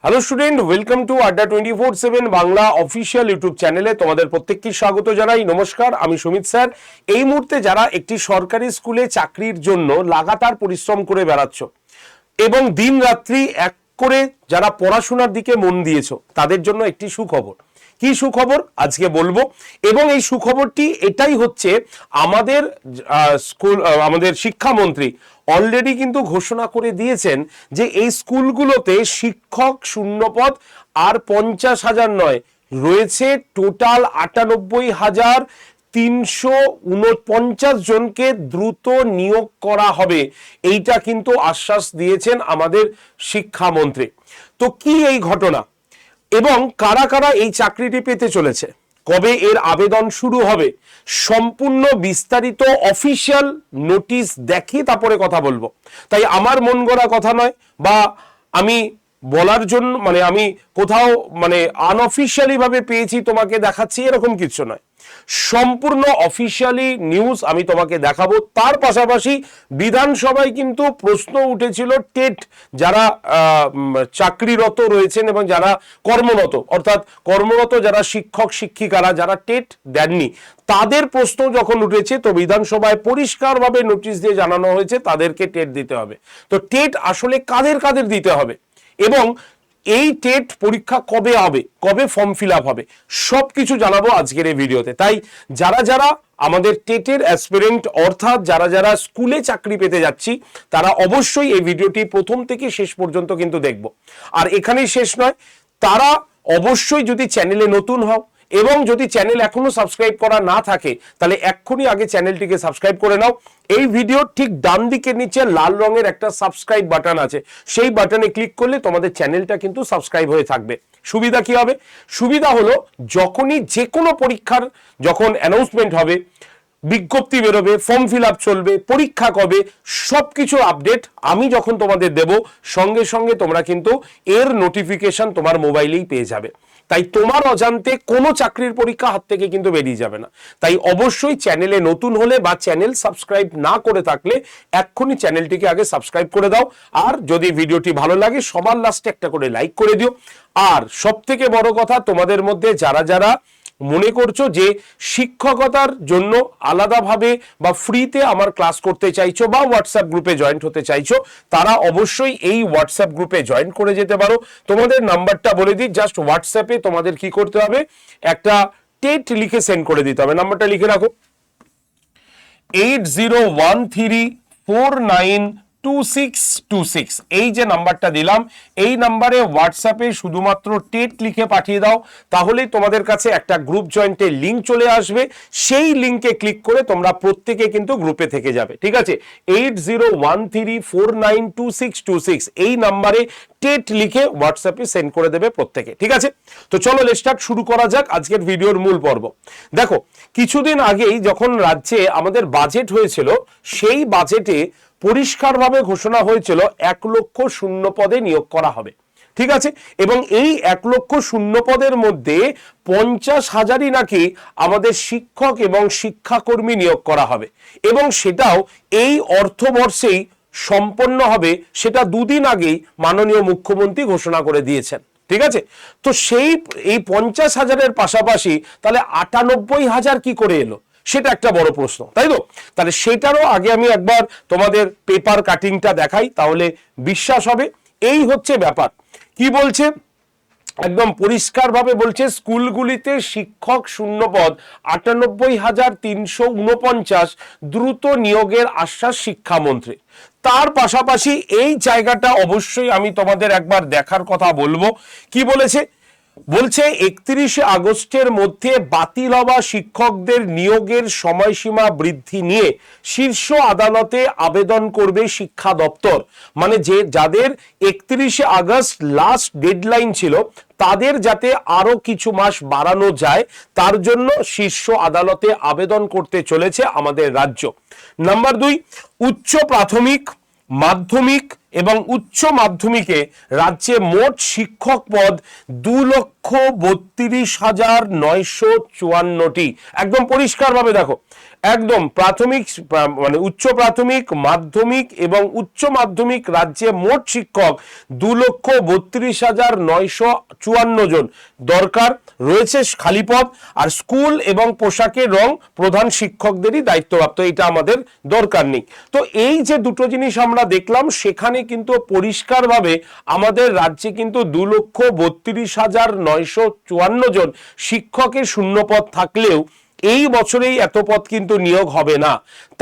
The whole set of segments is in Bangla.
হ্যালো স্টুডেন্ট, ওয়েলকাম টু আড্ডা 24/7 বাংলা অফিসিয়াল ইউটিউব চ্যানেলে তোমাদের প্রত্যেককে স্বাগত জানাই। নমস্কার, আমি সুমিত স্যার। এই মুহূর্তে যারা একটি সরকারি স্কুলে চাকরির জন্য লাগাতার পরিশ্রম করে বেড়াচ্ছ এবং দিন রাত্রি এক করে যারা পড়াশোনার দিকে মন দিয়েছো, তাদের জন্য একটি সুখবর। কি সুখবর আজকে বলবো, এবং এই সুখবরটি এটাই হচ্ছে, আমাদের শিক্ষামন্ত্রী অলরেডি কিন্তু ঘোষণা করে দিয়েছেন যে এই স্কুলগুলোতে শিক্ষক শূন্যপদ আর 50,000 নয়, রয়েছে টোটাল 98,349 জনকে দ্রুত নিয়োগ করা হবে। এইটা কিন্তু আশ্বাস দিয়েছেন আমাদের শিক্ষামন্ত্রী। তো কি এই ঘটনা এবং কারা কারা এই চাকরিটি পেতে চলেছে, কবে এর আবেদন শুরু হবে, সম্পূর্ণ বিস্তারিত অফিসিয়াল নোটিশ দেখি তারপরে কথা বলবো। তাই আমার মন গড়া কথা নয়, বা আমি বলার জন্য আমি কোথাও আনঅফিসিয়ালি ভাবে পেয়েছি তোমাকে দেখাচ্ছি, এরকম কিছু নয়। সম্পূর্ণ অফিসিয়ালি নিউজ আমি তোমাকে দেখাবো। তার পাশাপাশি বিধানসভায় কিন্তু প্রশ্ন উঠেছিল, টেট যারা চাকরিরত রয়েছেন এবং যারা কর্মরত, অর্থাৎ কর্মরত যারা শিক্ষক শিক্ষিকারা যারা টেট দেননি, তাদের প্রশ্ন যখন উঠেছে, তো বিধানসভায় পরিষ্কারভাবে নোটিশ দিয়ে জানানো হয়েছে তাদেরকে টেট দিতে হবে। তো টেট আসলে কাদের কাদের দিতে হবে এবং এই টেট পরীক্ষা কবে হবে, কবে ফর্ম ফিল আপ হবে, সবকিছু জানাবো আজকের এই ভিডিওতে। তাই যারা যারা আমাদের টেটের অ্যাসপিরেন্ট, অর্থাৎ যারা যারা স্কুলে চাকরি পেতে যাচ্ছি, তারা অবশ্যই এই ভিডিওটি প্রথম থেকে শেষ পর্যন্ত কিন্তু দেখবো। আর এখানেই শেষ নয়, তারা অবশ্যই যদি চ্যানেলে নতুন হও এবং যদি চ্যানেল এখনো সাবস্ক্রাইব করা না থাকে, তাহলে এক্ষুনি আগে চ্যানেলটিকে সাবস্ক্রাইব করে নাও। এই ভিডিওর ঠিক ডান দিকের নিচে লাল রঙের একটা সাবস্ক্রাইব বাটন আছে, সেই বাটনে ক্লিক করলে তোমাদের চ্যানেলটা কিন্তু সাবস্ক্রাইব হয়ে থাকবে। সুবিধা কি হবে? সুবিধা হলো, যখনই যে কোনো পরীক্ষার যখন অ্যানাউন্সমেন্ট হবে, বিজ্ঞপ্তি বেরোবে, ফর্ম ফিল আপ চলবে, পরীক্ষা কবে, সবকিছু আপডেট আমি যখন তোমাদের দেব, সঙ্গে সঙ্গে তোমরা কিন্তু এর নোটিফিকেশন তোমার মোবাইলেই পেয়ে যাবে। তাই তোমার অজান্তে কোনো চাকরির পরীক্ষা হাত থেকে কিন্তু বেরিয়ে যাবে না। তাই অবশ্যই চ্যানেলে নতুন হলে বা চ্যানেল সাবস্ক্রাইব না করে থাকলে এক্ষুনি চ্যানেলটিকে আগে সাবস্ক্রাইব করে দাও। আর যদি ভিডিওটি ভালো লাগে, সবার লাস্টে একটা করে লাইক করে দিও। আর সব থেকে বড় কথা, তোমাদের মধ্যে যারা যারা মনে করছো যে শিক্ষকতার জন্য আলাদাভাবে বা ফ্রিতে আমার ক্লাস করতে চাইছো বা হোয়াটসঅ্যাপ গ্রুপে জয়েন্ট হতে চাইছো, তারা অবশ্যই এই হোয়াটসঅ্যাপ গ্রুপে জয়েন করে যেতে পারো। তোমাদের নাম্বারটা বলে দিই, জাস্ট হোয়াটসঅ্যাপে তোমাদের কি করতে হবে, একটা টেট লিখে সেন্ড করে দিতে হবে। নাম্বারটা লিখে রাখো, 8013492626। এই যে নাম্বারটা দিলাম, এই নাম্বারে হোয়াটসঅ্যাপে শুধুমাত্র টেট লিখে পাঠিয়ে দাও, তাহলেই তোমাদের কাছে একটা গ্রুপ জয়েন্টের লিঙ্ক চলে আসবে। সেই লিঙ্কে ক্লিক করে তোমরা প্রত্যেকে কিন্তু গ্রুপে থেকে যাবে, ঠিক আছে? 8013492626 এই নাম্বারে টেট লিখে হোয়াটসঅ্যাপে সেন্ড করে দেবে প্রত্যেকে, ঠিক আছে? তো চলো স্টার্ট শুরু করা যাক আজকের ভিডিওর মূল পর্ব। দেখো, কিছুদিন আগেই যখন রাজ্যে আমাদের বাজেট হয়েছিল, সেই বাজেটে পরিষ্কারভাবে ঘোষণা হয়েছিল 1 লক্ষ শূন্য পদে নিয়োগ করা হবে, ঠিক আছে? এবং এই 1 লক্ষ শূন্য পদের মধ্যে 50,000ই নাকি আমাদের শিক্ষক এবং শিক্ষাকর্মী নিয়োগ করা হবে, এবং সেটাও এই অর্থবর্ষেই সম্পন্ন হবে। সেটা দুদিন আগেই মাননীয় মুখ্যমন্ত্রী ঘোষণা করে দিয়েছেন, ঠিক আছে? তো এই 50,000-এর পাশাপাশি তাহলে 98,000 কি করে এলো, সেটা একটা বড় প্রশ্ন, তাই তো? তাহলে সেটারও আগে আমি একবার তোমাদের পেপার কাটিংটা দেখাই, তাহলে বিশ্বাস হবে। এই হচ্ছে ব্যাপার। কি বলছে? একদম পরিষ্কারভাবে বলছে, স্কুলগুলিতে শিক্ষক শূন্যপদ 98,349, দ্রুত নিয়োগের আশ্বাস শিক্ষামন্ত্রী। তার পাশাপাশি এই জায়গাটা অবশ্যই আমি তোমাদের একবার দেখার কথা বলবো। কি বলেছে? বলছে 31শে আগস্টের মধ্যে বাতিল হওয়া শিক্ষকদের নিয়োগের সময়সীমা বৃদ্ধি নিয়ে শীর্ষ আদালতে আবেদন করবে শিক্ষা দপ্তর। মানে যাদের 31শে আগস্ট লাস্ট ডেডলাইন ছিল, তাদের যাতে আরো কিছু মাস বাড়ানো যায়, তার জন্য শীর্ষ আদালতে আবেদন করতে চলেছে আমাদের রাজ্য। নাম্বার 2, উচ্চ প্রাথমিক, মাধ্যমিক এবং উচ্চ মাধ্যমিকে রাজ্যে মোট শিক্ষক পদ 2,32,954টি। একদম পরিষ্কারভাবে দেখো, একদম প্রাথমিক মানে উচ্চ প্রাথমিক, মাধ্যমিক এবং উচ্চ মাধ্যমিক রাজ্যে মোট শিক্ষক 2,32,954 জন দরকার রয়েছে খালি পদ। আর স্কুল এবং পোশাকের রং প্রধান শিক্ষকদেরই দায়িত্বপ্রাপ্ত, এটা আমাদের দরকার নেই। তো এই যে দুটো জিনিস আমরা দেখলাম, সেখানে কিন্তু পরিষ্কারভাবে আমাদের রাজ্যে কিন্তু 2,32,954 জন শিক্ষকের শূন্যপদ থাকলেও এই বছরেই এত পদ কিন্তু নিয়োগ হবে না।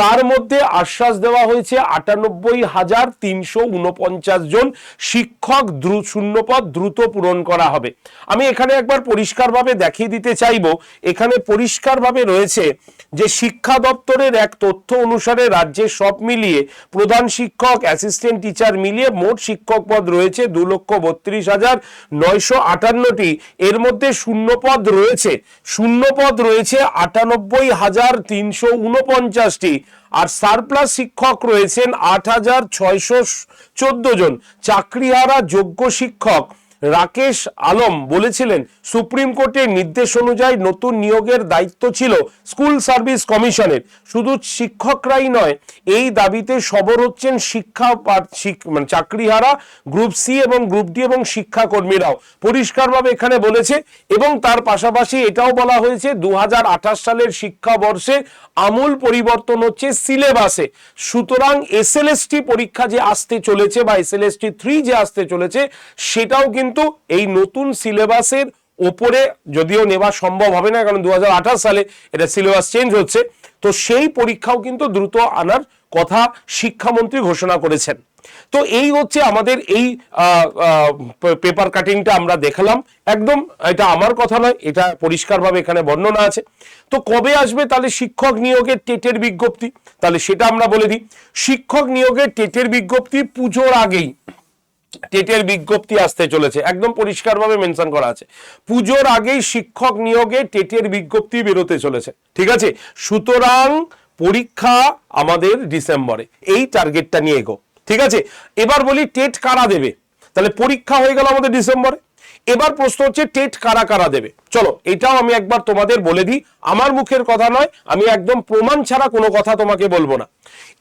তার মধ্যে আশ্বাস দেওয়া হয়েছে 98,349 জন শিক্ষক শূন্যপদ দ্রুত পূরণ করা হবে। আমি এখানে একবার পরিষ্কারভাবে দেখিয়ে দিতে চাইবো, এখানে পরিষ্কারভাবে রয়েছে যে শিক্ষা দপ্তরের এক তথ্য অনুসারে রাজ্যে সব মিলিয়ে প্রধান শিক্ষক, অ্যাসিস্ট্যান্ট টিচার মিলিয়ে মোট শিক্ষক পদ রয়েছে 2,32,958টি। এর মধ্যে শূন্যপদ রয়েছে 98,349টি, আর সারপ্লাস শিক্ষক রয়েছেন 8,614 জন। চাকরিহারা যোগ্য শিক্ষক রাকেশ আলম বলেছিলেন, সুপ্রিম কোর্টের নির্দেশ অনুযায়ী নতুন নিয়োগের দায়িত্ব ছিল স্কুল সার্ভিস কমিশনের। শুধু শিক্ষকরাই নয়, এই দাবিতে সরব হচ্ছেন মানে চাকরিহারা গ্রুপ সি এবং গ্রুপ ডি এবং শিক্ষাকর্মীরাও, পরিষ্কারভাবে এখানে বলেছে। এবং তার পাশাপাশি এটাও বলা হয়েছে 2028 সালের শিক্ষাবর্ষে আমূল পরিবর্তন হচ্ছে সিলেবাসে। সুতরাং এসএলএসটি পরীক্ষা যে আসতে চলেছে বা এসএলএসটি 3 যে আসতে চলেছে, সেটাও কিন্তু এই নতুন সিলেবাসের ওপরে যদিও নেওয়া সম্ভব হবে না, কারণ 2028 সালে এটা সিলেবাস চেঞ্জ হচ্ছে। তো সেই পরীক্ষাও কিন্তু দ্রুত আনার কথা শিক্ষামন্ত্রী ঘোষণা করেছেন। তো এই হচ্ছে আমাদের এই পেপার কাটিংটা আমরা দেখালাম। একদম এটা আমার কথা নয়, এটা পরিষ্কারভাবে এখানে বর্ণনা আছে। তো কবে আসবে তাহলে শিক্ষক নিয়োগের টেটের বিজ্ঞপ্তি, তাহলে সেটা আমরা বলে দিই। শিক্ষক নিয়োগের টেটের বিজ্ঞপ্তি পুজোর আগেই টেটের বিজ্ঞপ্তি আসতে চলেছে, একদম পরিষ্কারভাবে মেনশন করা আছে। পুজোর আগেই শিক্ষক নিয়োগে টেটের বিজ্ঞপ্তি বেরোতে চলেছে, ঠিক আছে। সুতরাং পরীক্ষা আমাদের ডিসেম্বরে, এই টার্গেটটা নিয়ে এগো, ঠিক আছে। এবার বলি টেট কারা দেবে, তাহলে পরীক্ষা হয়ে গেল আমাদের ডিসেম্বরে। এবার প্রশ্ন হচ্ছে টেট কারা কারা দেবে। চলো এটাও আমি একবার তোমাদের বলে দিই, আমার মুখের কথা নয়, আমি একদম প্রমাণ ছাড়া কোনো কথা তোমাকে বলবো না।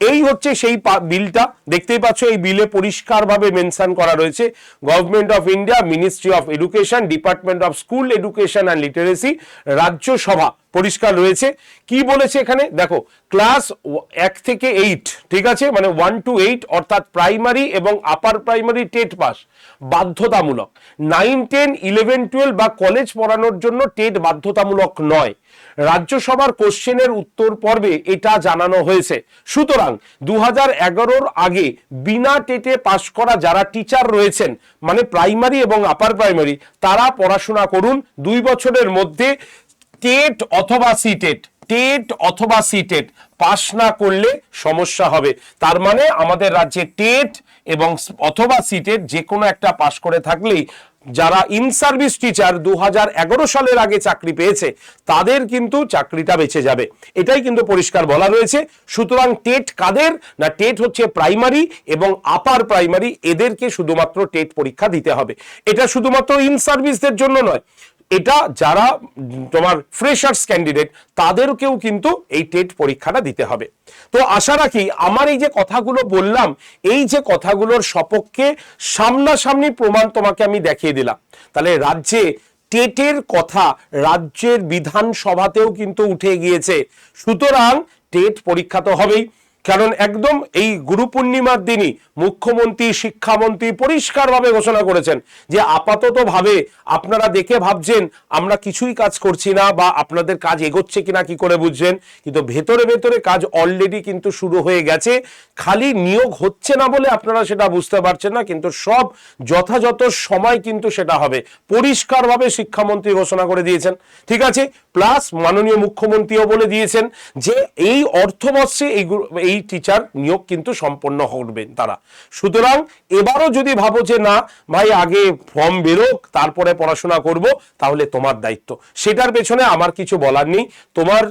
এই হচ্ছে সেই বিলটা, দেখতেই পাচ্ছ এই বিলে পরিষ্কারভাবে মেনশন করা রয়েছে government of India, ministry of education, department of school education and literacy, Rajya Sabha, পরিষ্কার রয়েছে। কি বলেছে এখানে দেখো, ক্লাস 1 থেকে 8, ঠিক আছে, মানে 1 to 8 অর্থাৎ প্রাইমারি এবং আপার প্রাইমারি টেট পাস বাধ্যতামূলক। 9, 10, 11, 12 বা কলেজ পড়ানোর জন্য টেট বাধ্যতামূলক নয়। রাজ্যসভার কোশ্চেনের উত্তর পর্বে এটা জানানো হয়েছে। সুতরাং 2011-র আগে বিনা টেটে পাশ করা যারা টিচার রয়েছেন, মানে প্রাইমারি এবং আপার প্রাইমারি, তারা পড়াশোনা করুন 2 বছরের মধ্যে। টেট অথবা সিটেট পাস না করলে সমস্যা হবে। তার মানে আমাদের রাজ্যে টেট এবং অথবা সিটেট যে কোনো একটা পাস করে থাকলেই যারা ইন সার্ভিস টিচার 2011 সালের আগে চাকরি পেয়েছে, তাদের কিন্তু চাকরিটা বেঁচে যাবে, এটাই কিন্তু পরিষ্কার বলা রয়েছে। সুতরাং টেট কাদের না, টেট হচ্ছে প্রাইমারি এবং আপার প্রাইমারি, এদেরকে শুধুমাত্র টেট পরীক্ষা দিতে হবে। এটা শুধুমাত্র ইন সার্ভিসদের জন্য নয়, এটা যারা তোমার ফ্রেশার্স ক্যান্ডিডেট তাদেরকেও কিন্তু এই টেট পরীক্ষাটা দিতে হবে। তো আশা রাখি আমার এই যে কথাগুলো বললাম, এই যে কথাগুলোর সপক্ষে সামনাসামনি প্রমাণ তোমাকে আমি দেখিয়ে দিলাম। তাহলে রাজ্যে টেটের কথা রাজ্যের বিধানসভাতেও কিন্তু উঠে গিয়েছে। সুতরাং টেট পরীক্ষা তো হবেই, কারণ একদম এই গুরু পূর্ণিমার দিনই মুখ্যমন্ত্রী, শিক্ষামন্ত্রী পরিষ্কারভাবে ঘোষণা করেছেন যে আপাতত ভাবে আপনারা দেখে ভাবছেন আমরা কিছুই কাজ করছি না বা আপনাদের কাজ এগোচ্ছে কিনা কি করে বুঝছেন, কিন্তু ভেতরে ভেতরে কাজ অলরেডি কিন্তু শুরু হয়ে গেছে। খালি নিয়োগ হচ্ছে না বলে আপনারা সেটা বুঝতে পারছেন না, কিন্তু সব যথাযথ সময় কিন্তু সেটা হবে, পরিষ্কারভাবে শিক্ষামন্ত্রী ঘোষণা করে দিয়েছেন, ঠিক আছে। প্লাস মাননীয় মুখ্যমন্ত্রীও বলে দিয়েছেন যে এই অর্থবর্ষে এই টিচার নিয়োগ কিন্তু সম্পন্ন করবেন তারা। সুতরাং এবারও যদি ভাবো যে না ভাই আগে ফর্ম বেরোক তারপরে পড়াশোনা করব, তাহলে তোমার দায়িত্ব, সেটার পেছনে আমার কিছু বলার নেই। তোমার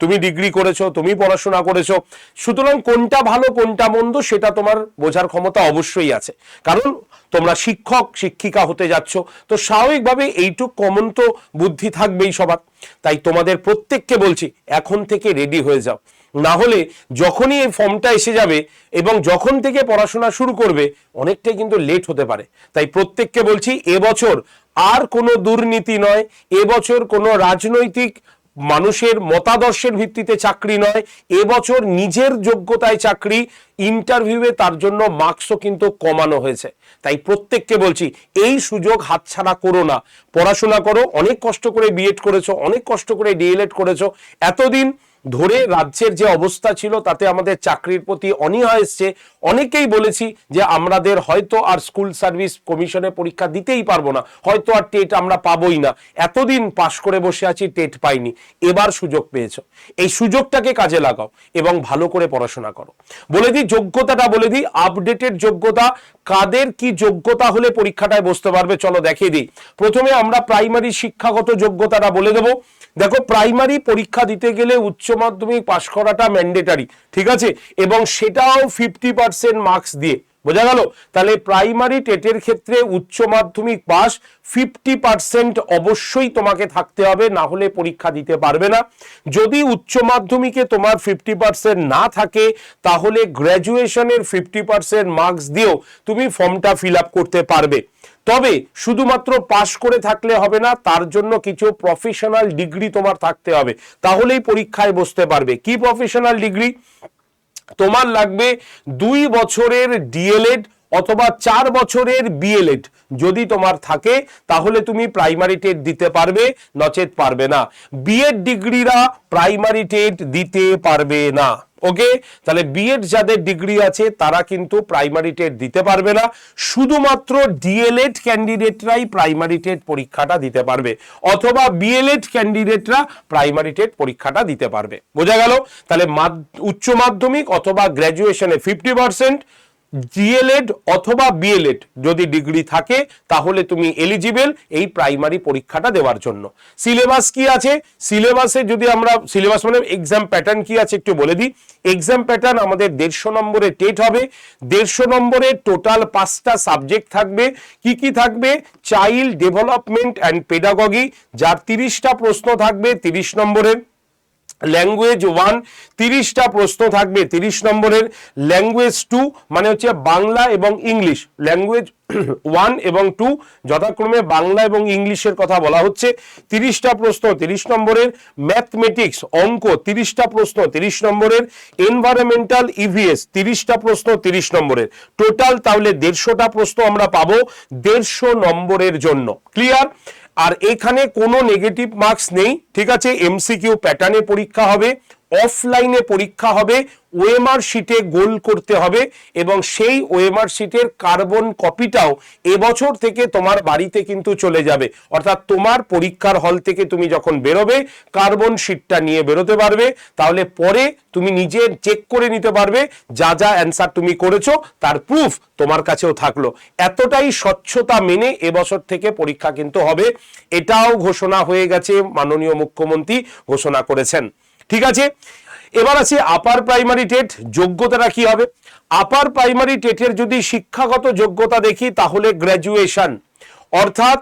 তুমি ডিগ্রি করেছো, তুমি পড়াশোনা করেছো, সুতরাং কোনটা ভালো কোনটা মন্দ সেটা তোমার বোঝার ক্ষমতা অবশ্যই আছে, কারণ তোমরা শিক্ষক শিক্ষিকা হতে যাচ্ছ, তো স্বাভাবিকভাবে এইটুক কমন তো বুদ্ধি থাকবেই সবার। তাই তোমাদের প্রত্যেককে বলছি এখন থেকে রেডি হয়ে যাও, না হলে যখনই এই ফর্মটা এসে যাবে এবং যখন থেকে পড়াশোনা শুরু করবে অনেকটাই কিন্তু লেট হতে পারে। তাই প্রত্যেককে বলছি এবছর আর কোনো দুর্নীতি নয়, এবছর কোনো রাজনৈতিক মানুষের মতাদর্শের ভিত্তিতে চাকরি নয়, এবছর নিজের যোগ্যতায় চাকরি, ইন্টারভিউয়ে তার জন্য মার্কসও কিন্তু কমানো হয়েছে। তাই প্রত্যেককে বলছি এই সুযোগ হাতছাড়া করো না, পড়াশোনা করো, অনেক কষ্ট করে বিএড করেছো, অনেক কষ্ট করে ডিএলএড করেছো, এতদিন ধরে রাজ্যের যে অবস্থা ছিল তাতে আমাদের চাকরির প্রতি অনীহা এসছে, অনেকেই বলেছি যে আমাদের হয়তো আর স্কুল সার্ভিস কমিশনের পরীক্ষা দিতেই পারবো না, হয়তো আর টেট আমরা পাবোই না, এতদিন পাশ করে বসে আছি টেট পাইনি, এবার সুযোগ পেয়েছো, এই সুযোগটাকে কাজে লাগাও এবং ভালো করে পড়াশোনা করো। বলে দিই যোগ্যতাটা, বলে দিই আপডেটেড যোগ্যতা, কাদের কি যোগ্যতা হলে পরীক্ষাটায় বসতে পারবে চলো দেখিয়ে দিই। প্রথমে আমরা প্রাইমারি শিক্ষাগত যোগ্যতাটা বলে দেবো। দেখো প্রাইমারি পরীক্ষা দিতে গেলে উচ্চ মাধ্যমিক পাশ করাটা ম্যান্ডেটারি, ঠিক আছে, এবং সেটাও 50% মার্কস দিয়ে, বোঝা গেল? তাহলে প্রাইমারি টেটের ক্ষেত্রে উচ্চ মাধ্যমিক পাস 50% অবশ্যই তোমাকে থাকতে হবে, না হলে পরীক্ষা দিতে পারবে না। যদি উচ্চ মাধ্যমিকে তোমার 50% না থাকে তাহলে গ্র্যাজুয়েশনের 50% মার্কস দিয়েও তুমি ফর্মটা ফিল আপ করতে পারবে। তবে শুধুমাত্র পাশ করে থাকলে হবে না, তার জন্য কিছু প্রফেশনাল ডিগ্রি তোমার থাকতে হবে, তাহলেই পরীক্ষায় বসতে পারবে। কি প্রফেশনাল ডিগ্রি? তোমার লাগবে 2 বছরের ডিএলএড অথবা 4 বছরের বিএলএড, যদি তোমার থাকে তাহলে তুমি প্রাইমারি টেট দিতে পারবে, নচেত পারবে না। বিএড ডিগ্রিরা প্রাইমারি টেট দিতে পারবে না। ওকে, তাহলে বিএড যাদের ডিগ্রি আছে তারা কিন্তু প্রাইমারি টেট দিতে পারবে না, শুধুমাত্র ডিএলএড ক্যান্ডিডেটরাই প্রাইমারি টেট পরীক্ষাটা দিতে পারবে, অথবা বিএলএড ক্যান্ডিডেটরা প্রাইমারি টেট পরীক্ষাটা দিতে পারবে। বোঝা গেল? তাহলে উচ্চ মাধ্যমিক অথবা গ্র্যাজুয়েশনে 50%, ডিএলএড অথবা বিএলএড যদি ডিগ্রি থাকে তাহলে তুমি এলিজিবল এই প্রাইমারি পরীক্ষাটা দেওয়ার জন্য। সিলেবাস কি আছে? সিলেবাসে যদি আমরা সিলেবাস মানে এক্সাম প্যাটার্ন কি আছে একটু বলে দিই। এক্সাম প্যাটার্ন আমাদের 150 নম্বরের টেট হবে, 150 নম্বরের টোটাল 5টা সাবজেক্ট থাকবে। কি কি থাকবে? চাইল্ড ডেভেলপমেন্ট অ্যান্ড পেডাগজি, যার 30টা প্রশ্ন থাকবে 30 নম্বরের। ল্যাঙ্গুয়েজ 1 30টা প্রশ্ন থাকবে 30 নম্বরের। ল্যাঙ্গুয়েজ 2 মানে হচ্ছে বাংলা এবং ইংলিশ, ল্যাঙ্গুয়েজ 1 এবং 2 যথাক্রমে বাংলা এবং ইংলিশের কথা বলা হচ্ছে, 30টা প্রশ্ন 30 নম্বরের। ম্যাথমেটিক্স অঙ্ক 30টা প্রশ্ন 30 নম্বরের। এনভায়রনমেন্টাল ইভিএস 30টা প্রশ্ন 30 নম্বরের। টোটাল তাহলে 150টা প্রশ্ন আমরা পাবো 150 নম্বরের জন্য। ক্লিয়ার? আর এখানে কোনো নেগেটিভ মার্কস নেই, ঠিক আছে। এমসিকিউ প্যাটার্নে পরীক্ষা হবে, অফলাইনে পরীক্ষা হবে, ওএমআর শিটে গোল করতে হবে এবং সেই ওএমআর শিটের কার্বন কপিটাও এবছর থেকে তোমার বাড়িতে কিন্তু চলে যাবে। অর্থাৎ তোমার পরীক্ষার হল থেকে তুমি যখন বেরোবে কার্বন শিটটা নিয়ে বেরোতে পারবে, তাহলে পরে তুমি নিজে চেক করে নিতে পারবে যা যা অ্যান্সার তুমি করেছো তার প্রুফ তোমার কাছেও থাকলো। এতটাই স্বচ্ছতা মেনে এবছর থেকে পরীক্ষা কিন্তু হবে, এটাও ঘোষণা হয়ে গেছে, মাননীয় মুখ্যমন্ত্রী ঘোষণা করেছেন। ঠিক আছে, এবার আছে আপার প্রাইমারি টেট যোগ্যতাটা কি হবে। আপার প্রাইমারি টেটের যদি শিক্ষাগত যোগ্যতা দেখি তাহলে গ্র্যাজুয়েশন, অর্থাৎ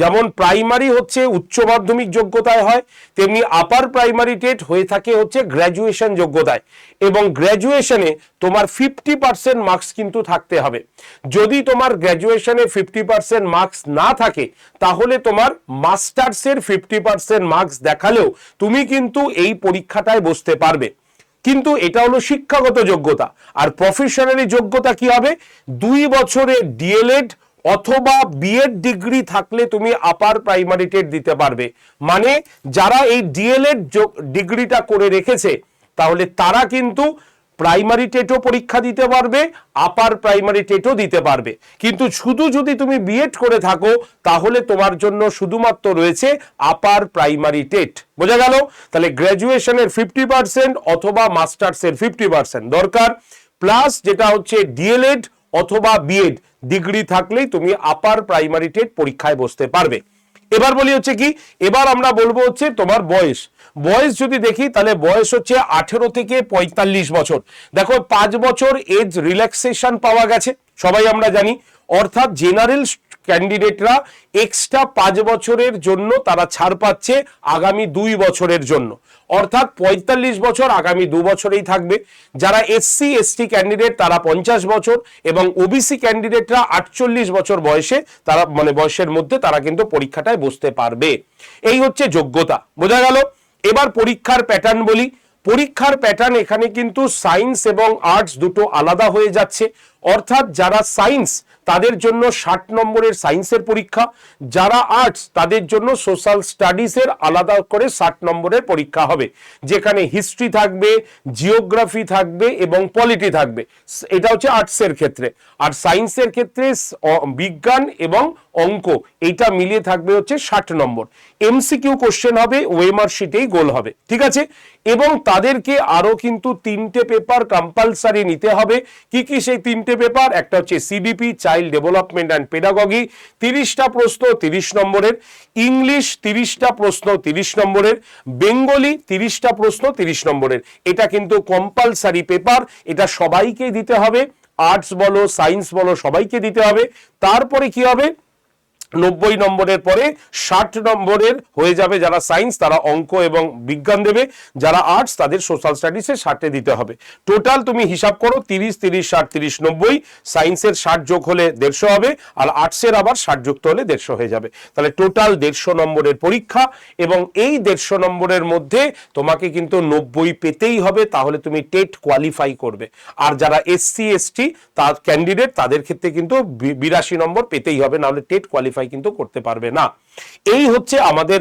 যেমন প্রাইমারি হচ্ছে উচ্চ মাধ্যমিক যোগ্যতায় হয়, তেমনি আপার প্রাইমারি টেট হয়ে থাকে হচ্ছে গ্র্যাজুয়েশন যোগ্যতায়, এবং গ্র্যাজুয়েশনে তোমার 50% মার্কস কিন্তু থাকতে হবে। যদি তোমার গ্র্যাজুয়েশনে 50% মার্কস না থাকে তাহলে তোমার মাস্টার্সের 50% মার্কস দেখালেও তুমি কিন্তু এই পরীক্ষাটায় বসতে পারবে। কিন্তু এটা হলো শিক্ষাগত যোগ্যতা। আর প্রফেশনালি যোগ্যতা কি হবে? 2 বছরের ডিএলএড অথবা বিএড ডিগ্রি থাকলে তুমি আপার প্রাইমারি টেট দিতে পারবে। মানে যারা এই ডিএলএড ডিগ্রিটা করে রেখেছে তাহলে তারা কিন্তু প্রাইমারি টেটও পরীক্ষা দিতে পারবে, আপার প্রাইমারি টেটও দিতে পারবে। কিন্তু শুধু যদি তুমি বিএড করে থাকো তাহলে তোমার জন্য শুধুমাত্র রয়েছে আপার প্রাইমারি টেট। বোঝা গেল? তাহলে গ্র্যাজুয়েশনের 50% অথবা মাস্টার্সের 50% দরকার, প্লাস যেটা হচ্ছে ডিএলএড অথবা বিএড ডিগ্রি থাকলেই তুমি আপার প্রাইমারি টেট পরীক্ষায় বসতে পারবে। এবার বলি হচ্ছে কি, এবার আমরা বলবো হচ্ছে তোমার বয়স। বয়স যদি দেখি তাহলে বয়স হচ্ছে 18 থেকে 45 বছর। দেখো 5 বছর এজ রিল্যাক্সেশন পাওয়া গেছে, সবাই আমরা জানি। অর্থাৎ জেনারেল ক্যান্ডিডেটরা এক্সট্রা 5 বছরের জন্য তারা ছাড় পাচ্ছে আগামী 2 বছরের জন্য, অর্থাৎ 45 বছর আগামী 2 বছরেই থাকবে। যারা এসসি এসটি ক্যান্ডিডেট তারা 50 বছর এবং ওবিসি ক্যান্ডিডেটরা 48 বছর বয়সে তারা মানে বয়সের মধ্যে তারা কিন্তু পরীক্ষাটায় বসতে পারবে। এই হচ্ছে যোগ্যতা, বোঝা গেল। এবার পরীক্ষার প্যাটার্ন বলি। পরীক্ষার প্যাটার্ন এখানে কিন্তু সায়েন্স এবং আর্টস দুটো আলাদা হয়ে যাচ্ছে। অর্থাৎ যারা সায়েন্স তাদের জন্য 60 নম্বরের সায়েন্সের পরীক্ষা, যারা আর্টস তাদের জন্য সোশ্যাল স্টাডিজের আলাদা করে 60 নম্বরের পরীক্ষা হবে, যেখানে হিস্ট্রি থাকবে, জিওগ্রাফি থাকবে এবং পলিটি থাকবে। এটা হচ্ছে আর্টসের ক্ষেত্রে। আর সায়েন্সের ক্ষেত্রে বিজ্ঞান এবং অঙ্ক এইটা মিলিয়ে থাকবে হচ্ছে 60 নম্বর। এমসিকিউ কোশ্চেন হবে, ওএমআর শিটেই গোল হবে, ঠিক আছে। এবং তাদেরকে আরো কিন্তু 3টে পেপার কম্পালসারি নিতে হবে। কি কি সেই 3টে পেপার? একটা হচ্ছে CDP, child development and pedagogy, 30টা প্রশ্ন 30 নম্বরের, ইংলিশ 30টা প্রশ্ন 30 নম্বরের, বেঙ্গলি 30টা প্রশ্ন 30 নম্বরের। এটা কিন্তু কম্পালসারি পেপার, এটা সবাইকে দিতে হবে, আর্টস বলো সায়েন্স বলো সবাইকে দিতে হবে। তারপরে কি হবে, 90 নম্বরের পরে 60 নম্বরের হয়ে যাবে যারা সায়েন্স তারা অঙ্ক এবং বিজ্ঞান দেবে, যারা আর্টস তাদের সোশ্যাল স্টাডিজে 60 দিতে হবে। টোটাল তুমি হিসাব করো 30 30 60 30 90, সায়েন্সের 60 যোগ হলে 150 হবে, আর আর্টসের আবার 60 যুক্ত হলে 150 হয়ে যাবে। তাহলে টোটাল 150 নম্বরের পরীক্ষা, এবং এই 150 নম্বরের মধ্যে তোমাকে কিন্তু 90 পেতেই হবে, তাহলে তুমি টেট কোয়ালিফাই করবে। আর যারা এসসি এসটি তার ক্যান্ডিডেট তাদের ক্ষেত্রে কিন্তু 82 নম্বর পেতেই হবে, নাহলে টেট কোয়ালিফাই কিন্তু করতে পারবে না। এই হচ্ছে আমাদের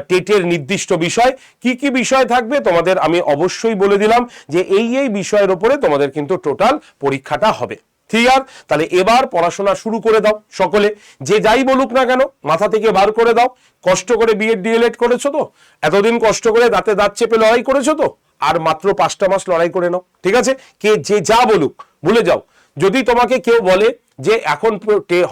টেটের নির্দিষ্ট বিষয়। কি কি বিষয় থাকবে তোমাদের আমি অবশ্যই বলে দিলাম যে এই বিষয়ের উপরে তোমাদের কিন্তু টোটাল পরীক্ষাটা হবে। ঠিক আছে, তাহলে এবার পড়াশোনা শুরু করে দাও সকলে। যে যাই বলুক না কেন মাথা থেকে বার করে দাও। কষ্ট করে বিএড ডিএলএড করেছো তো, এতদিন কষ্ট করে দাঁতে দাঁত চেপে লড়াই করেছো তো, আর মাত্র 5টা মাস লড়াই করে নাও, ঠিক আছে। কে যে যা বলুক ভুলে যাও। যদি তোমাকে কেউ বলে যে এখন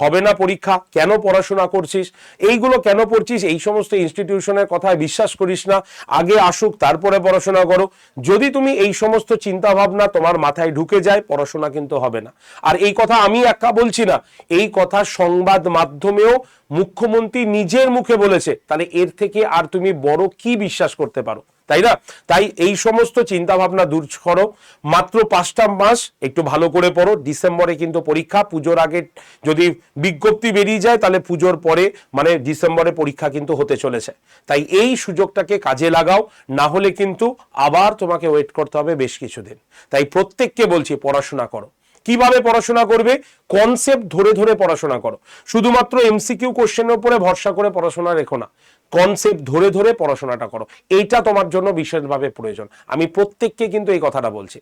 হবে না পরীক্ষা, কেন পড়াশোনা করছিস, এইগুলো কেন পড়ছিস, এই সমস্ত ইনস্টিটিউশনের কথায় বিশ্বাস করিস না, আগে আসুক তারপরে পড়াশোনা করো। যদি তুমি এই সমস্ত চিন্তা ভাবনা তোমার মাথায় ঢুকে যায়, পড়াশোনা কিন্তু হবে না। আর এই কথা আমি একা বলছি না, এই কথা সংবাদ মাধ্যমেও মুখ্যমন্ত্রী নিজের মুখে বলেছে। তাহলে এর থেকে আর তুমি বড় কি বিশ্বাস করতে পারো, তাই না? তাই এই সমস্ত চিন্তা ভাবনা দূর করো। মাত্র 5টা মাস, একটু ভালো করে পড়ো। ডিসেম্বরে কিন্তু পরীক্ষা, পুজোর আগে যদি বিজ্ঞপ্তি বেরিয়ে যায় তাহলে পুজোর পরে মানে ডিসেম্বরে পরীক্ষা কিন্তু হতে চলেছে। তাই এই সুযোগটাকে কাজে লাগাও, না হলে কিন্তু আবার তোমাকে ওয়েট করতে হবে বেশ কিছুদিন। তাই প্রত্যেককে বলছি পড়াশোনা করো। কিভাবে পড়াশোনা করবে? কনসেপ্ট ধরে ধরে পড়াশোনা করো। শুধুমাত্র এমসিকিউ কোশ্চেনের উপরে ভরসা করে পড়াশোনা রেখো না, কনসেপ্ট ধরে ধরে পড়াশোনাটা করো। এইটা তোমার জন্য বিশেষভাবে প্রয়োজন। আমি প্রত্যেককে কিন্তু এই কথাটা বলছি।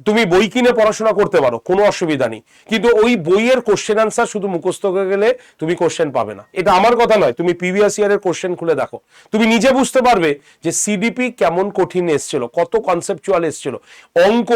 তুমি বই কিনে পড়াশোনা করতে পারো, কোনো অসুবিধা নেই, কিন্তু ওই বইয়ের কোশ্চেন আনসার শুধু মুখস্থ করে গেলে তুমি কোশ্চেন পাবে না। এটা আমার কথা নয়, তুমি প্রিভিয়াস ইয়ারের কোশ্চেন খুলে দেখো, তুমি নিজে বুঝতে পারবে যে সিডিপি কেমন কঠিন এসেছিল, কত কনসেপচুয়াল এসেছিল, অঙ্ক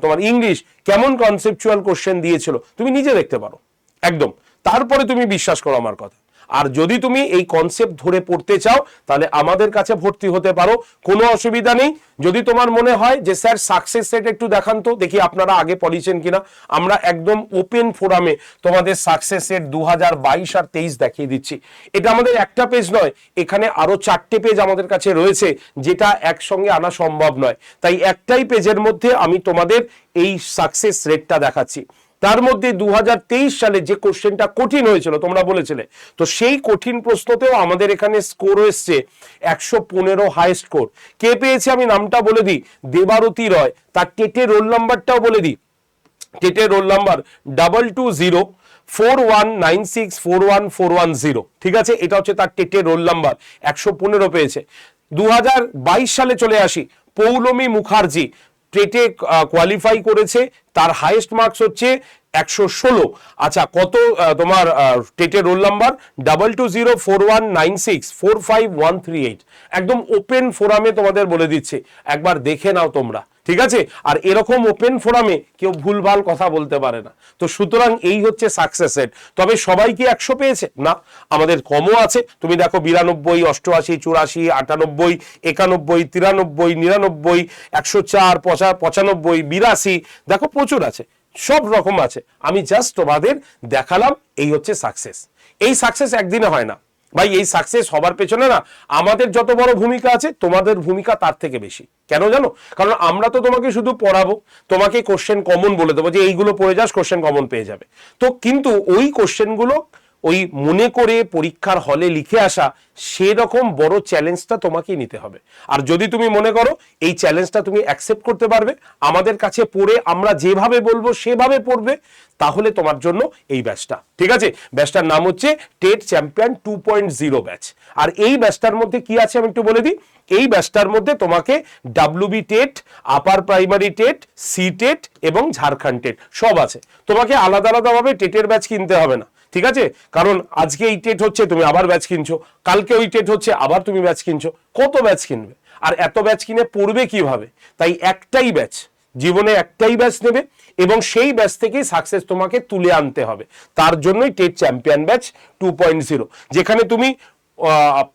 তোমার ইংলিশ কেমন কনসেপচুয়াল কোশ্চেন দিয়েছিল, তুমি নিজে দেখতে পারো একদম। তারপরে তুমি বিশ্বাস করো আমার কথা। আর যদি তুমি এই কনসেপ্ট ধরে পড়তে চাও তাহলে আমাদের কাছে ভর্তি হতে পারো, কোনো অসুবিধা নেই। যদি তোমার মনে হয় যে স্যার সাকসেস সেট একটু দেখান তো দেখি আপনারা আগে পড়িয়েছেন কিনা, আমরা একদম ওপেন ফোরামে তোমাদের সাকসেস সেট 2022 আর 23 দেখিয়ে দিচ্ছি। এটা আমাদের একটা পেজ নয়, এখানে আরো 4টে পেজ আমাদের কাছে রয়েছে, যেটা একসঙ্গে আনা সম্ভব নয়। তাই একটাই পেজের মধ্যে আমি তোমাদের এই সাকসেস রেটটা দেখাচ্ছি। তার মধ্যে 2023 সালে যে কোশ্চেনটা কঠিন হয়েছিল তোমরা বলেছিলে, তো সেই কঠিন প্রশ্নতেও আমাদের এখানে স্কোর এসছে 115 হাই স্কোর। কে পেয়েছে আমি নামটা বলে দিই, দেবারতী রয়। তার টেটের রোল নাম্বারটাও বলে দিই, টেটের রোল নাম্বার 220419641410। ঠিক আছে, এটা হচ্ছে তার টেটের রোল নাম্বার, 115 পেয়েছে। 2022 সালে চলে আসি, পৌলমী মুখার্জি টেটে কোয়ালিফাই করেছে, তার হাইয়েস্ট মার্কস হচ্ছে 116। আচ্ছা, কত তোমার টেটের রোল নাম্বার 220419645138। একদম ওপেন ফোরামে তোমাদের বলে দিচ্ছে, একবার দেখে নাও তোমরা, ঠিক আছে, আর এরকম ওপেন ফোরামে কেউ ভুলভাল কথা বলতে পারে না। তো সুতরাং এই হচ্ছে সাকসেস রেট। তবে সবাই কি 100 পেয়েছে না, আমাদের কমও আছে। তুমি দেখো 92, 88, 84, 98, 91, 93, 99, 104, 95, 82, দেখো প্রচুর আছে, সব রকম আছে। আমি জাস্ট তোমাদের দেখালাম এই হচ্ছে সাকসেস। এই সাকসেস একদিনে হয় না ভাই, এই সাকসেস হবার পেছনে না আমাদের যত বড় ভূমিকা আছে তোমাদের ভূমিকা তার থেকে বেশি। কেন জানো? কারণ আমরা তো তোমাকে শুধু পড়াবো, তোমাকে কোশ্চেন কমন বলে দেবো যে এইগুলো পড়ে যাস, কোশ্চেন কমন পেয়ে যাবে। তো কিন্তু ওই কোশ্চেনগুলো ওই মনে করে পরীক্ষার হলে লিখে আসা, সেরকম বড় চ্যালেঞ্জটা তোমাকেই নিতে হবে। আর যদি তুমি মনে করো এই চ্যালেঞ্জটা তুমি অ্যাকসেপ্ট করতে পারবে, আমাদের কাছে পড়ে আমরা যেভাবে বলবো সেভাবে পড়বে, তাহলে তোমার জন্য এই ব্যাচটা। ঠিক আছে, ব্যাচটার নাম হচ্ছে টেট চ্যাম্পিয়ন 2.0 ব্যাচ। আর এই ব্যাচটার মধ্যে কি আছে আমি একটু বলে দিই। এই ব্যাচটার মধ্যে তোমাকে WB TET, upper primary TET, C TET এবং ঝাড়খণ্ড টেট সব আছে। তোমাকে আলাদা আলাদাভাবে টেটের ব্যাচ কিনতে হবে না, ঠিক আছে? কারণ আজকে এই টেট হচ্ছে, তুমি আবার ব্যাচ কিনছো, কালকে ওই টেট হচ্ছে, আবার তুমি ব্যাচ কিনছো। কত ব্যাচ কিনবে? আর এত ব্যাচ কিনে পড়বে কিভাবে? তাই একটাই ব্যাচ, জীবনে একটাই ব্যাচ নেবে এবং সেই ব্যাচ থেকেই সাকসেস তোমাকে তুলে আনতে হবে। তার জন্যই টেট চ্যাম্পিয়ন ব্যাচ 2.0, যেখানে তুমি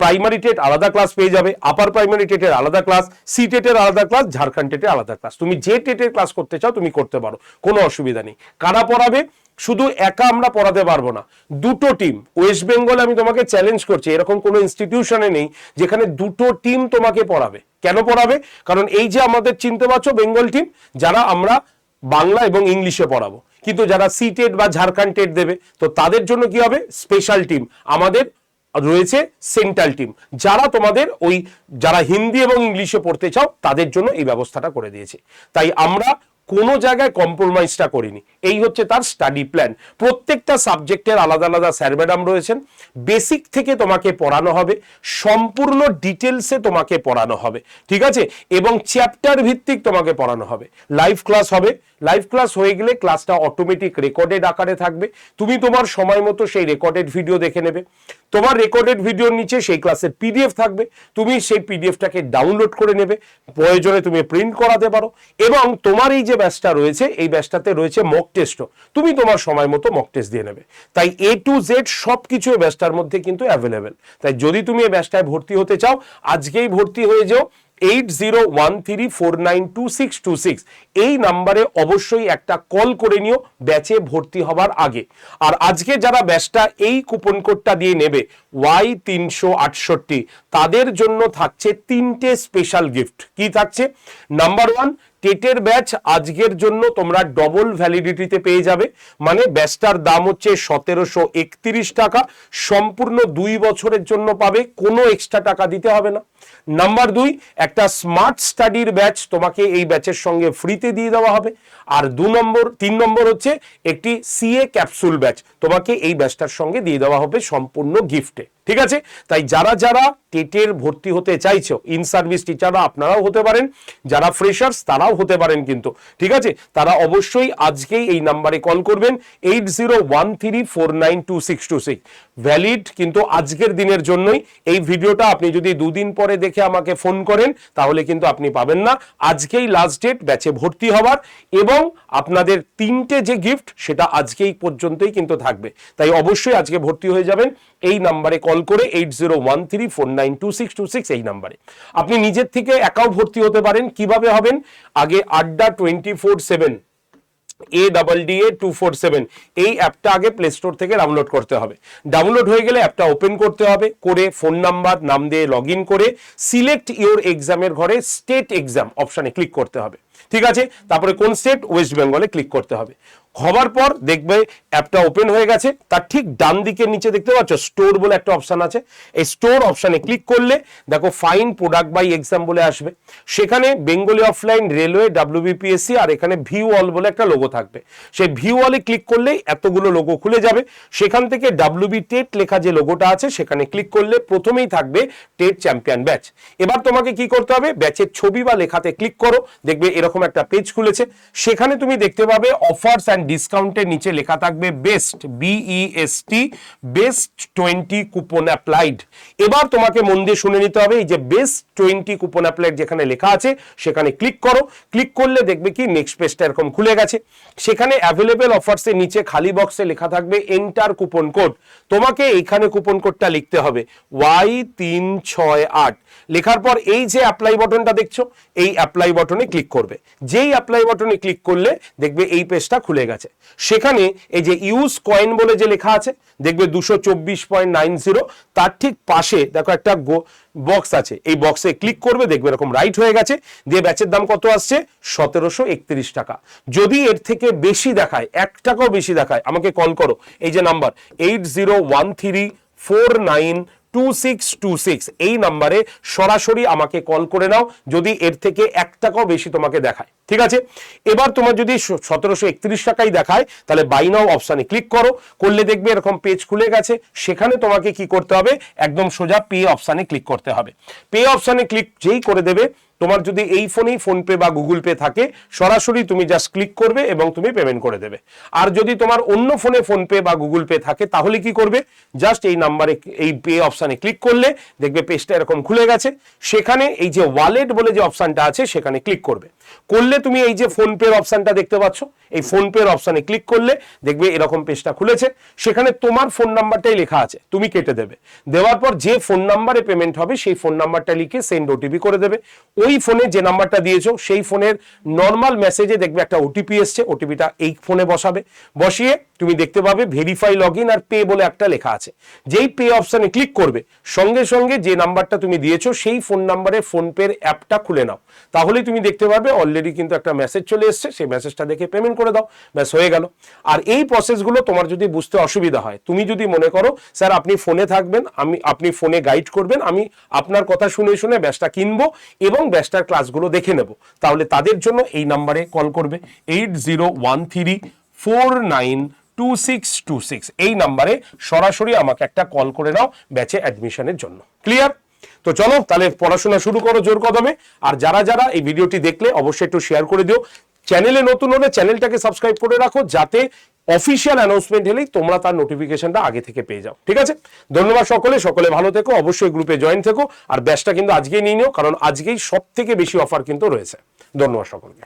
প্রাইমারি টেট আলাদা ক্লাস পেয়ে যাবে, আপার প্রাইমারি টেটের আলাদা ক্লাস, সি টেটের আলাদা ক্লাস, ঝাড়খণ্ড টেটের আলাদা ক্লাস। তুমি যে টেটের ক্লাস করতে চাও তুমি করতে পারো, কোনো অসুবিধা নেই। কারা পড়াবে? শুধু একা আমরা পড়াতে পারবো না, দুটো টিম। ওয়েস্ট বেঙ্গলে আমি তোমাকে চ্যালেঞ্জ করছি, এরকম কোনো ইনস্টিটিউশনে নেই যেখানে দুটো টিম তোমাকে পড়াবে। কেন পড়াবে? কারণ এই যে আমাদের চিনতে পারছো বেঙ্গল টিম, যারা আমরা বাংলা এবং ইংলিশে পড়াবো, কিন্তু যারা সি টেট বা ঝাড়খণ্ড টেট দেবে, তো তাদের জন্য কি হবে? স্পেশাল টিম আমাদের রয়েছে, সেন্ট্রাল টিম, যারা তোমাদের ওই যারা হিন্দি এবং ইংলিশে পড়তে চাও তাদের জন্য এই ব্যবস্থাটা করে দিয়েছে। তাই আমরা কোনো জায়গায় কম্প্রোমাইজটা করিনি। এই হচ্ছে তার স্টাডি প্ল্যান। প্রত্যেকটা সাবজেক্টের আলাদা আলাদা স্যার ম্যাডাম রয়েছেন। বেসিক থেকে তোমাকে পড়ানো হবে, সম্পূর্ণ ডিটেলসে তোমাকে পড়ানো হবে, ঠিক আছে? এবং চ্যাপ্টার ভিত্তিক তোমাকে পড়ানো হবে। লাইভ ক্লাস হবে, লাইভ ক্লাস হয়ে গেলে ক্লাসটা অটোমেটিক রেকর্ডেড আকারে থাকবে। তুমি তোমার সময় মতো সেই রেকর্ডেড ভিডিও দেখে নেবে। তোমার রেকর্ডেড ভিডিওর নিচে সেই ক্লাসের পিডিএফ থাকবে, তুমি সেই পিডিএফটাকে ডাউনলোড করে নেবে, প্রয়োজনে তুমি প্রিন্ট করাতে পারো। এবং তোমার এই যে ব্যাচটা রয়েছে, এই ব্যাচটাতে রয়েছে মক টেস্টও, তুমি তোমার সময় মতো মক টেস্ট দিয়ে নেবে। তাই A to Z সব কিছু এই ব্যাচটার মধ্যে কিন্তু অ্যাভেলেবেল। তাই যদি তুমি এই ব্যাচটায় ভর্তি হতে চাও, আজকেই ভর্তি হয়ে যাও। 8013492626 এই নাম্বারে অবশ্যই একটা কল করে নিও ব্যাচে ভর্তি হবার আগে। আর আজকে যারা ব্যাচটা এই কুপন কোডটা দিয়ে নেবে Y368, তাদের জন্য থাকছে 3টে স্পেশাল গিফট। কি থাকছে? নাম্বার 1, টেটের ব্যাচ আজকের জন্য তোমরা ডবল ভ্যালিডিটিতে পেয়ে যাবে। মানে ব্যাচটার দাম হচ্ছে 1731 টাকা, সম্পূর্ণ 2 বছরের জন্য পাবে, কোনো এক্সট্রা টাকা দিতে হবে না। নাম্বার 2, একটা স্মার্ট স্টাডির ব্যাচ তোমাকে এই ব্যাচের সঙ্গে ফ্রিতে দিয়ে দেওয়া হবে। আর 3 নম্বর হচ্ছে একটি সিএ ক্যাপসুল ব্যাচ তোমাকে এই ব্যাচটার সঙ্গে দিয়ে দেওয়া হবে সম্পূর্ণ গিফটে, ঠিক আছে? তাই যারা যারা টেটের ভর্তি হতে চাইছো, ইন সার্ভিস টিচাররা আপনারাও হতে পারেন, যারা ফ্রেশার্স তারাও হতে পারেন কিন্তু, ঠিক আছে? তারা অবশ্যই আজকেই এই নাম্বারে কল করবেন 8013492626। ভ্যালিড কিন্তু আজকের দিনের জন্যই। এই ভিডিওটা আপনি যদি 2 দিন পরে দেখে আমাকে ফোন করেন তাহলে কিন্তু আপনি পাবেন না। আজকেই লাস্ট ডেট ব্যাচে ভর্তি হবার, এবং আপনাদের 3টে যে গিফট সেটা আজকেই পর্যন্তই কিন্তু থাকবে। তাই অবশ্যই আজকে ভর্তি হয়ে যাবেন এই নাম্বারে কল করে 8013492626 এই নাম্বারে। আপনি নিজের থেকে একাও ভর্তি হতে পারেন। কিভাবে হবেন? আগে আড্ডা 24/7 ADDA247 এই অ্যাপটা আগে প্লে স্টোর থেকে ডাউনলোড করতে হবে। ডাউনলোড হয়ে গেলে অ্যাপটা ওপেন করতে হবে, করে ফোন নাম্বার নাম দিয়ে লগ ইন করে সিলেক্ট ইওর এক্সামের ঘরে স্টেট এক্সাম অপশানে ক্লিক করতে হবে, ঠিক আছে? তারপরে কোন স্টেট? ওয়েস্ট বেঙ্গলে ক্লিক করতে হবে। হবার পর দেখবে অ্যাপটা ওপেন হয়ে গেছে। তার ঠিক ডান দিকের নিচে দেখতে পাচ্ছ স্টোর বলে একটা অপশন আছে। এই স্টোর অপশানে ক্লিক করলে দেখো ফাইন প্রোডাক্ট বাই এক্সাম বলে আসবে। সেখানে বেঙ্গলি অফলাইন, রেলওয়ে, WBPSC আর এখানে ভিউ অল বলে একটা লোগো থাকবে। সেই ভিউ অলে ক্লিক করলেই এতগুলো লোগো খুলে যাবে। সেখান থেকে WB টেট লেখা যে লোগোটা আছে সেখানে ক্লিক করলে প্রথমেই থাকবে টেট চ্যাম্পিয়ন ব্যাচ। এবার তোমাকে কি করতে হবে? ব্যাচের ছবি বা লেখাতে ক্লিক করো, দেখবে এরকম একটা পেজ খুলেছে। সেখানে তুমি দেখতে পাবে অফার্স অ্যান্ড ডিসকাউন্টের নিচে লেখা থাকবে best, BEST, best 20 coupon applied. এবার তোমাকে মন দিয়ে শুনে নিতে হবে, এই যে বেস্ট 20 কুপন অ্যাপ্লাইড যেখানে লেখা আছে সেখানে ক্লিক করো। ক্লিক করলে দেখবে কি নেক্সট পেজটা এরকম খুলে গেছে। সেখানে অ্যাভেলেবেল অফার্স এর নিচে খালি বক্সে লেখা থাকবে এন্টার কুপন কোড। তোমাকে এইখানে কুপন কোডটা লিখতে হবে Y368। লেখার পর এই যে অ্যাপ্লাই বাটনটা দেখছো, এই অ্যাপ্লাই বাটনে ক্লিক করবে। যেই অ্যাপ্লাই বাটনে ক্লিক করলে দেখবে এই পেজটা খুলে গেছে। সেখানে এই যে ইউজ কয়েন বলে যে লেখা আছে দেখবে 224.90, তার ঠিক পাশে দেখো একটা বক্স আছে, এই বক্সে ক্লিক করবে, দেখবে এরকম রাইট হয়ে গেছে। দিয়ে ব্যাচের দাম কত আসছে? 1731 টাকা। যদি এর থেকে বেশি দেখায়, 1 টাকাও বেশি দেখায়, আমাকে কল করো। এই যে নাম্বার 8013492626, এই নাম্বারে সরাসরি আমাকে কল করে নাও যদি এর থেকে 1 টাকাও বেশি তোমাকে দেখায়। ঠিক আছে, এবার তোমার যদি 1731 টাকাই দেখায় তাহলে বাই নাও অপশানে ক্লিক করো। করলে দেখবে এরকম পেজ খুলে গেছে। সেখানে তোমাকে কি করতে হবে? একদম সোজা পে অপশানে ক্লিক করতে হবে। পে অপশানে ক্লিক যেই করে দেবে, তোমার যদি এই ফোনেই ফোনপে বা গুগল পে থাকে, সরাসরি তুমি জাস্ট ক্লিক করবে এবং তুমি পেমেন্ট করে দেবে। আর যদি তোমার অন্য ফোনে ফোনপে বা গুগল পে থাকে তাহলে কি করবে? জাস্ট এই নাম্বারে এই পে অপশানে ক্লিক করলে দেখবে পেজটা এরকম খুলে গেছে। সেখানে এই যে ওয়ালেট বলে যে অপশানটা আছে সেখানে ক্লিক করবে। করলে তুমি এই যে ফোনপের অপশানটা দেখতে পাচ্ছ, এই ফোনপের অপশানে ক্লিক করলে দেখবে এরকম পেজটা খুলেছে। সেখানে তোমার ফোন নাম্বারটাই লেখা আছে, তুমি কেটে দেবে। দেওয়ার পর যে ফোন নাম্বারে পেমেন্ট হবে সেই ফোন নাম্বারটা লিখে সেন্ড ওটিপি করে দেবে। ওই ফোনে যে নাম্বারটা দিয়েছো সেই ফোনের নর্মাল মেসেজে দেখবে একটা ওটিপি এসছে, ওটিপিটা এই ফোনে বসাবে। বসিয়ে তুমি দেখতে পাবে ভেরিফাই লগইন আর পে বলে একটা লেখা আছে। যেই পে অপশানে ক্লিক করবে, সঙ্গে সঙ্গে যে নাম্বারটা তুমি দিয়েছো সেই ফোন নাম্বারে ফোনপের অ্যাপটা খুলে নাও। তাহলেই তুমি দেখতে পাবে অলরেডি কিন্তু একটা মেসেজ চলে এসছে, সেই মেসেজটা দেখে পেমেন্ট করে দাও, ব্যাস হয়ে গেল। আর এই প্রসেসগুলো তোমার যদি বুঝতে অসুবিধা হয়, তুমি যদি মনে করো স্যার আপনি ফোনে থাকবেন, আপনি ফোনে গাইড করবেন, আমি আপনার কথা শুনে শুনে ব্যাচটা কিনবো এবং ব্যাচটার ক্লাসগুলো দেখে নেব, তাহলে তাদের জন্য এই নাম্বারে কল করবে 8013492626, এই নাম্বারে সরাসরি আমাকে একটা কল করে নাও ব্যাচে অ্যাডমিশনের জন্য। ক্লিয়ার? তো চলো তাহলে পড়াশোনা শুরু করো জোর কদমে। আর যারা যারা এই ভিডিওটি দেখলে অবশ্যই একটু শেয়ার করে দিও। চ্যানেলে নতুন হলে চ্যানেলটাকে সাবস্ক্রাইব করে রাখো, যাতে অফিসিয়াল অ্যানাউন্সমেন্ট হলেই তোমরা তার নোটিফিকেশনটা আগে থেকে পেয়ে যাও। ঠিক আছে, ধন্যবাদ সকলে ভালো থেকো, অবশ্যই গ্রুপে জয়েন থেকো। আর ব্যাচটা কিন্তু আজকেই নিয়ে নিও, কারণ আজকেই সব থেকে বেশি অফার কিন্তু রয়েছে। ধন্যবাদ সকলকে।